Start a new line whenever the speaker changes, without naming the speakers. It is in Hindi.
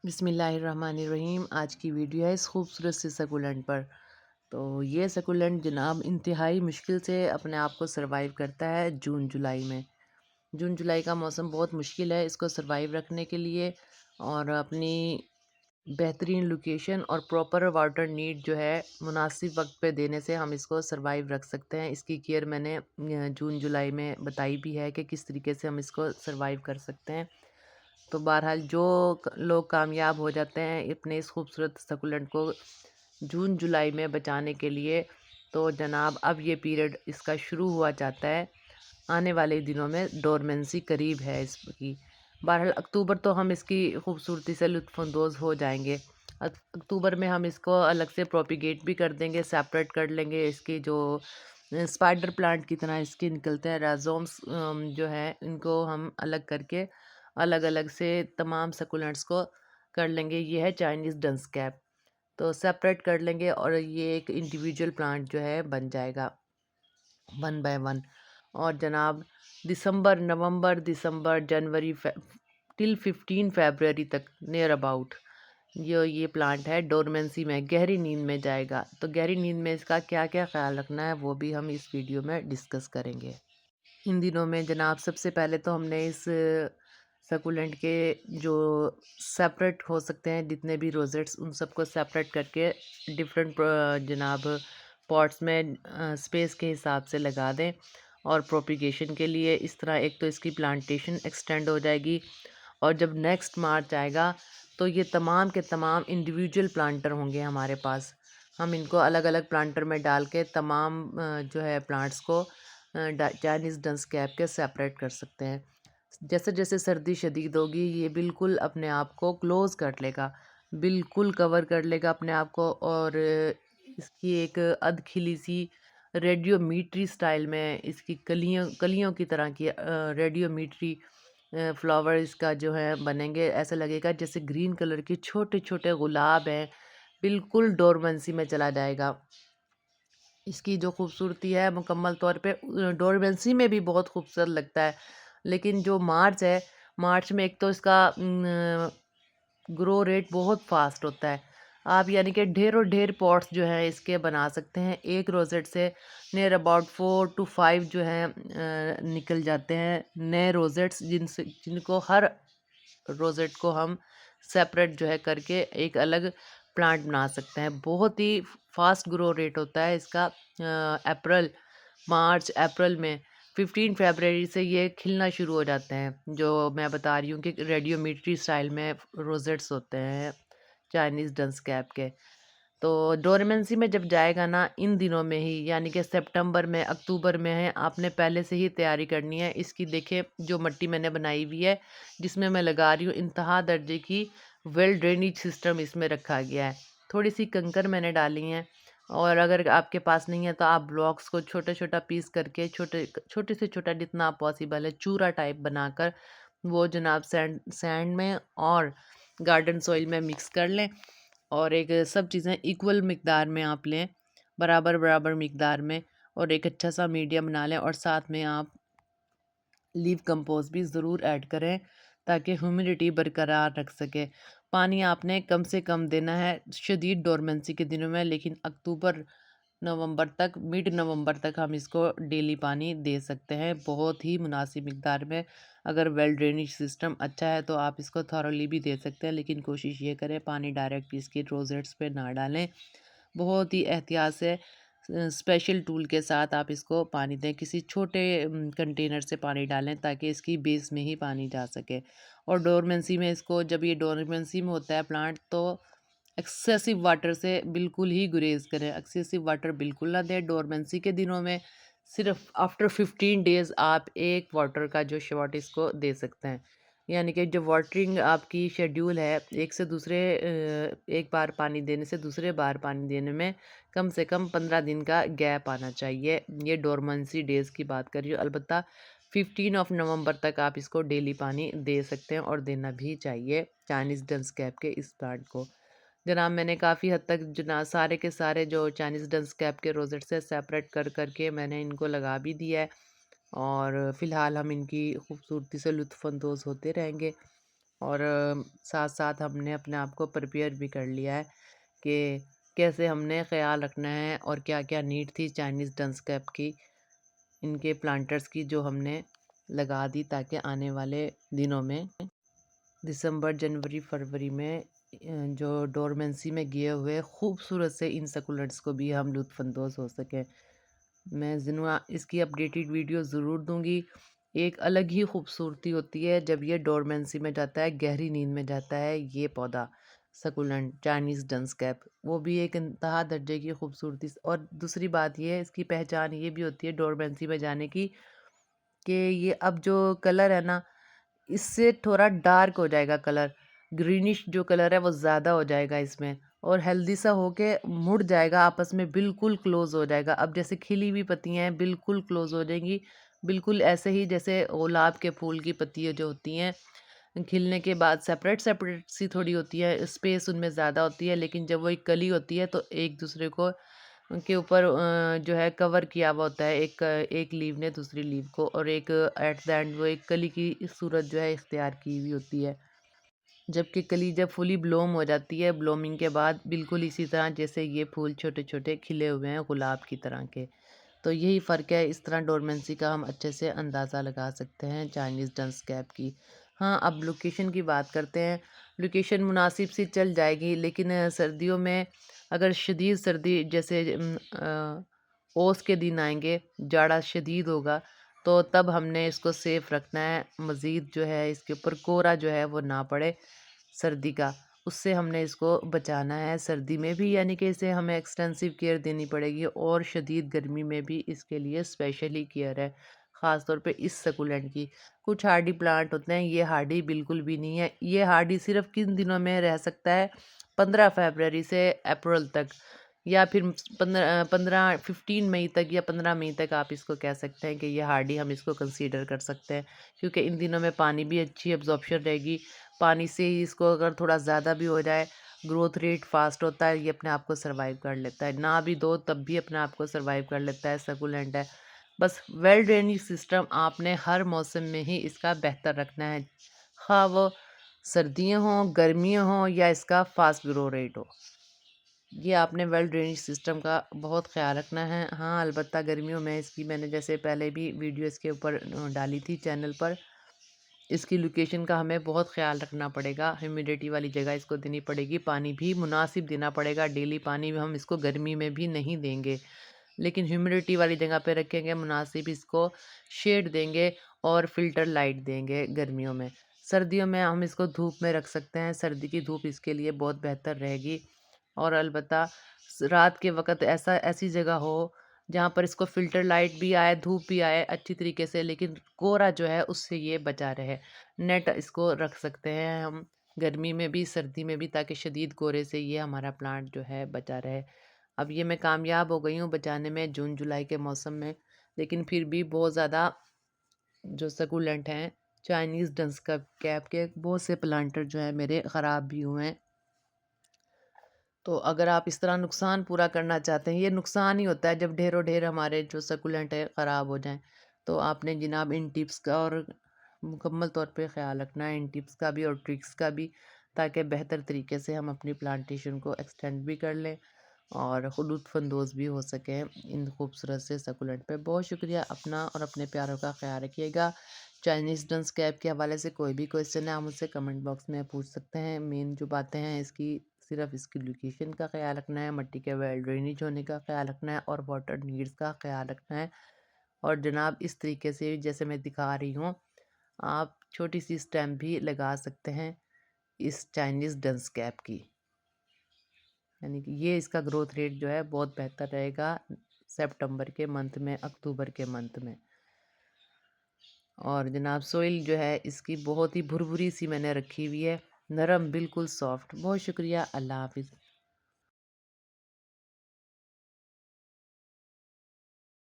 बिस्मिल्लाहिर्रहमानिर्रहीम। आज की वीडियो है इस खूबसूरत से सकुलेंट पर। तो ये सकुलेंट जनाब इंतहाई मुश्किल से अपने आप को सरवाइव करता है जून जुलाई में। जून जुलाई का मौसम बहुत मुश्किल है इसको सरवाइव रखने के लिए, और अपनी बेहतरीन लोकेशन और प्रॉपर वाटर नीड जो है मुनासिब वक्त पे देने से हम इसको सरवाइव रख सकते हैं। इसकी केयर मैंने जून जुलाई में बताई भी है कि किस तरीके से हम इसको सरवाइव कर सकते हैं। तो बहरहाल जो लोग कामयाब हो जाते हैं अपने इस खूबसूरत सकुलेंट को जून जुलाई में बचाने के लिए, तो जनाब अब ये पीरियड इसका शुरू हुआ जाता है। आने वाले दिनों में डोरमेंसी करीब है इसकी। बहरहाल अक्टूबर तो हम इसकी खूबसूरती से लुत्फ़अंदोज़ हो जाएंगे। अक्टूबर में हम इसको अलग से प्रोपिगेट भी कर देंगे, सेपरेट कर लेंगे। इसकी जो स्पाइडर प्लांट की तरह इसके निकलते हैं राइज़ोम्स जो है, इनको हम अलग करके अलग अलग से तमाम सकुलेंट्स को कर लेंगे। ये है चाइनीज़ डंस कैप। तो सेपरेट कर लेंगे और ये एक इंडिविजुअल प्लांट जो है बन जाएगा वन बाय वन। और जनाब दिसंबर जनवरी टिल 15 फरवरी तक नियर अबाउट ये प्लांट है डोरमेंसी में, गहरी नींद में जाएगा। तो गहरी नींद में इसका क्या क्या ख्याल रखना है वो भी हम इस वीडियो में डिस्कस करेंगे। इन दिनों में जनाब सबसे पहले तो हमने इस सकुलेंट के जो सेपरेट हो सकते हैं जितने भी रोजेट्स उन सबको सेपरेट करके डिफरेंट जनाब पॉट्स में स्पेस के हिसाब से लगा दें। और प्रोपिगेशन के लिए इस तरह एक तो इसकी प्लांटेशन एक्सटेंड हो जाएगी, और जब नेक्स्ट मार्च आएगा तो ये तमाम के तमाम इंडिविजुअल प्लांटर होंगे हमारे पास। हम इनको अलग अलग प्लांटर में डाल के तमाम जो है प्लांट्स को चाइनीज़ डंस कैप के सेपरेट कर सकते हैं। जैसे जैसे सर्दी शदीद होगी ये बिल्कुल अपने आप को क्लोज़ कर लेगा, बिल्कुल कवर कर लेगा अपने आप को। और इसकी एक अधखिली सी रेडियोमीट्री स्टाइल में इसकी कलियों कलियों की तरह की रेडियोमीट्री फ्लावर इसका जो है बनेंगे। ऐसा लगेगा जैसे ग्रीन कलर के छोटे छोटे गुलाब हैं, बिल्कुल डोरमेंसी में चला जाएगा। इसकी जो खूबसूरती है मुकम्मल तौर पे डोरमेंसी में भी बहुत खूबसूरत लगता है। लेकिन जो मार्च है, मार्च में एक तो इसका ग्रो रेट बहुत फास्ट होता है। आप यानी कि ढेरों ढेर पॉट्स जो हैं इसके बना सकते हैं। एक रोज़ेट से नियर अबाउट 4 टू 5 जो हैं निकल जाते हैं नए रोज़ेट्स, जिनको हर रोज़ेट को हम सेपरेट जो है करके एक अलग प्लांट बना सकते हैं। बहुत ही फास्ट ग्रो रेट होता है इसका। मार्च अप्रैल में 15 फरवरी से ये खिलना शुरू हो जाते हैं। जो मैं बता रही हूँ कि रेडियोमीट्री स्टाइल में रोजेट्स होते हैं चाइनीज़ डंस कैप के। तो डोरमेंसी में जब जाएगा ना इन दिनों में ही, यानी कि सितंबर में अक्टूबर में है, आपने पहले से ही तैयारी करनी है इसकी। देखिए जो मिट्टी मैंने बनाई हुई है जिसमें मैं लगा रही हूँ, इंतहा दर्जे की वेल ड्रेनेज सिस्टम इसमें रखा गया है। थोड़ी सी कंकर मैंने डाली हैं, और अगर आपके पास नहीं है तो आप ब्लॉक्स को छोटा छोटा पीस करके छोटे छोटे से छोटा जितना पॉसिबल है चूरा टाइप बनाकर वो जनाब सैंड सैंड में और गार्डन सॉइल में मिक्स कर लें। और एक सब चीज़ें इक्वल मिकदार में आप लें, बराबर बराबर मिकदार में, और एक अच्छा सा मीडियम बना लें। और साथ में आप लीव कंपोस्ट भी ज़रूर ऐड करें ताकि ह्यूमिडिटी बरकरार रख सके। पानी आपने कम से कम देना है शदीद डोरमेंसी के दिनों में, लेकिन अक्टूबर नवंबर तक, मिड नवंबर तक हम इसको डेली पानी दे सकते हैं बहुत ही मुनासिब मिकदार में। अगर वेल ड्रेनेज सिस्टम अच्छा है तो आप इसको थॉरोली भी दे सकते हैं, लेकिन कोशिश ये करें पानी डायरेक्ट इसके रोजेट्स पे ना डालें। बहुत ही एहतियात से स्पेशल टूल के साथ आप इसको पानी दें। किसी छोटे कंटेनर से पानी डालें ताकि इसकी बेस में ही पानी जा सके। और डोरमेंसी में इसको, जब ये डोरमेंसी में होता है प्लांट, तो एक्सेसिव वाटर से बिल्कुल ही गुरेज करें। एक्सेसिव वाटर बिल्कुल ना दें डोरमेंसी के दिनों में। सिर्फ आफ्टर 15 डेज़ आप एक वाटर का जो शॉट इसको दे सकते हैं। यानी कि जो वाटरिंग आपकी शेड्यूल है एक से दूसरे एक बार पानी देने से दूसरे बार पानी देने में कम से कम 15 दिन का गैप आना चाहिए। ये डोरमेंसी डेज़ की बात कर रही हूँ। अलबत्ता 15 नवंबर तक आप इसको डेली पानी दे सकते हैं, और देना भी चाहिए चाइनीज़ डंस कैप के इस प्लांट को। जनाब मैंने काफ़ी हद तक जना सारे के सारे जो चाइनीज़ डंस कैप के रोजेट से सेपरेट कर करके मैंने इनको लगा भी दिया है, और फ़िलहाल हम इनकी खूबसूरती से लुत्फ़अंदोज़ होते रहेंगे। और साथ-साथ हमने अपने आप को प्रिपेयर भी कर लिया है कि कैसे हमने ख़्याल रखना है और क्या-क्या नीड थी चाइनीज़ डंसकैप की, इनके प्लांटर्स की, जो हमने लगा दी ताकि आने वाले दिनों में दिसंबर, जनवरी, फरवरी में जो डोरमेंसी में गए हुए खूबसूरत से इन सकुलेंट्स को भी हम लुत्फ़अंदोज़ हो सकें। मैं ज़रूर इसकी अपडेटेड वीडियो ज़रूर दूँगी। एक अलग ही खूबसूरती होती है जब ये डोरमेंसी में जाता है, गहरी नींद में जाता है ये पौधा, सकुलेंट चाइनीज़ डंसकैप। वो भी एक इंतहा दर्जे की खूबसूरती और दूसरी बात ये है, इसकी पहचान ये भी होती है डोरमेंसी में जाने की कि ये अब जो कलर है ना, इससे थोड़ा डार्क हो जाएगा कलर, ग्रीनिश जो कलर है वो ज़्यादा हो जाएगा इसमें और हेल्दी सा होके मुड़ जाएगा, आपस में बिल्कुल क्लोज़ हो जाएगा। अब जैसे खिली हुई पत्तियाँ हैं बिल्कुल क्लोज़ हो जाएंगी, बिल्कुल ऐसे ही जैसे गुलाब के फूल की पत्तियाँ जो होती हैं, खिलने के बाद सेपरेट सेपरेट सी थोड़ी होती है, स्पेस उनमें ज़्यादा होती है, लेकिन जब वो एक कली होती है तो एक दूसरे को के ऊपर जो है कवर किया हुआ होता है, एक लीव ने दूसरी लीव को, और एक एट द एंड वो एक कली की सूरत जो है इख्तियार की हुई होती है। जबकि कली जब फुली ब्लूम हो जाती है, ब्लूमिंग के बाद बिल्कुल इसी तरह जैसे ये फूल छोटे-छोटे खिले हुए हैं गुलाब की तरह के। तो यही फ़र्क है, इस तरह डोरमेंसी का हम अच्छे से अंदाज़ा लगा सकते हैं चाइनीज़ डंसकैप की। हाँ, अब लोकेशन की बात करते हैं। लोकेशन मुनासिब सी चल जाएगी, लेकिन सर्दियों में अगर शदीद सर्दी जैसे ओस के दिन आएँगे, जाड़ा शदीद होगा, तो तब हमने इसको सेफ़ रखना है। मज़ीद जो है इसके ऊपर कोहरा जो है वो ना पड़े सर्दी का, उससे हमने इसको बचाना है सर्दी में भी, यानी कि इसे हमें एक्सटेंसिव केयर देनी पड़ेगी और शदीद गर्मी में भी इसके लिए स्पेशली केयर है, ख़ास तौर पे इस सकुलेंट की। कुछ हार्डी प्लांट होते हैं, ये हार्डी बिल्कुल भी नहीं है। ये हार्डी सिर्फ़ किन दिनों में रह सकता है, 15 फ़रवरी से अप्रैल तक, या फिर 15 मई तक या 15 मई तक आप इसको कह सकते हैं कि ये हार्डी हम इसको कंसीडर कर सकते हैं, क्योंकि इन दिनों में पानी भी अच्छी एब्ज़ॉर्प्शन रहेगी। पानी से ही इसको अगर थोड़ा ज़्यादा भी हो जाए, ग्रोथ रेट फ़ास्ट होता है, ये अपने आप को सर्वाइव कर लेता है। ना भी दो तब भी अपने आप को सर्वाइव कर लेता है, सकुलेंट है। बस वेल ड्रेनेज सिस्टम आपने हर मौसम में ही इसका बेहतर रखना है, ख़ाह वो सर्दियाँ हों, गर्मियाँ हों या इसका फ़ास्ट ग्रो रेट हो। ये आपने वेल ड्रेनेज सिस्टम का बहुत ख़्याल रखना है। हाँ, अलबत्ता गर्मियों में इसकी मैंने जैसे पहले भी वीडियो इसके ऊपर डाली थी चैनल पर, इसकी लोकेशन का हमें बहुत ख़्याल रखना पड़ेगा, ह्यूमिडिटी वाली जगह इसको देनी पड़ेगी, पानी भी मुनासिब देना पड़ेगा, डेली पानी भी हम इसको गर्मी में भी नहीं देंगे, लेकिन ह्यूमिडिटी वाली जगह पे रखेंगे, मुनासिब इसको शेड देंगे और फ़िल्टर लाइट देंगे गर्मियों में। सर्दियों में हम इसको धूप में रख सकते हैं, सर्दी की धूप इसके लिए बहुत बेहतर रहेगी। और अलबत्ता रात के वक़्त ऐसी जगह हो जहाँ पर इसको फ़िल्टर लाइट भी आए, धूप भी आए अच्छी तरीके से, लेकिन कोहरा जो है उससे ये बचा रहे। नेट इसको रख सकते हैं हम गर्मी में भी, सर्दी में भी, ताकि शदीद कोहरे से ये हमारा प्लांट जो है बचा रहे। अब ये मैं कामयाब हो गई हूँ बचाने में जून-जुलाई के मौसम में, लेकिन फिर भी बहुत ज़्यादा जो सकुलेंट हैं, चाइनीज़ डंसकैप के बहुत से प्लांटर जो हैं मेरे ख़राब भी हुए हैं। तो अगर आप इस तरह नुकसान पूरा करना चाहते हैं, ये नुकसान ही होता है जब ढेरों ढेर हमारे जो सकुलेंट है ख़राब हो जाएं, तो आपने जनाब इन टिप्स का और मुकम्मल तौर पे ख्याल रखना है, इन टिप्स का भी और ट्रिक्स का भी, ताकि बेहतर तरीके से हम अपनी प्लांटेशन को एक्सटेंड भी कर लें और लुत्फ़अंदोज़ भी हो सकें इन खूबसूरत से सकुलेंट पे। बहुत शुक्रिया, अपना और अपने प्यारों का ख्याल रखिएगा। चाइनीज़ डंसकैप के हवाले से कोई भी क्वेश्चन है आप मुझसे कमेंट बॉक्स में पूछ सकते हैं। मेन जो बातें हैं इसकी, सिर्फ इसकी लोकेशन का ख्याल रखना है, मिट्टी के वेल ड्रेनेज होने का ख्याल रखना है और वाटर नीड्स का ख्याल रखना है। और जनाब इस तरीके से जैसे मैं दिखा रही हूँ, आप छोटी सी स्टेम भी लगा सकते हैं इस चाइनीज़ डंसकैप की, यानी कि ये इसका ग्रोथ रेट जो है बहुत बेहतर रहेगा सितंबर के मंथ में, अक्टूबर के मंथ में। और जनाब सोइल जो है इसकी बहुत ही भुरभुरी सी मैंने रखी हुई है, नरम बिल्कुल सॉफ्ट। बहुत शुक्रिया, अल्लाह हाफ़िज़।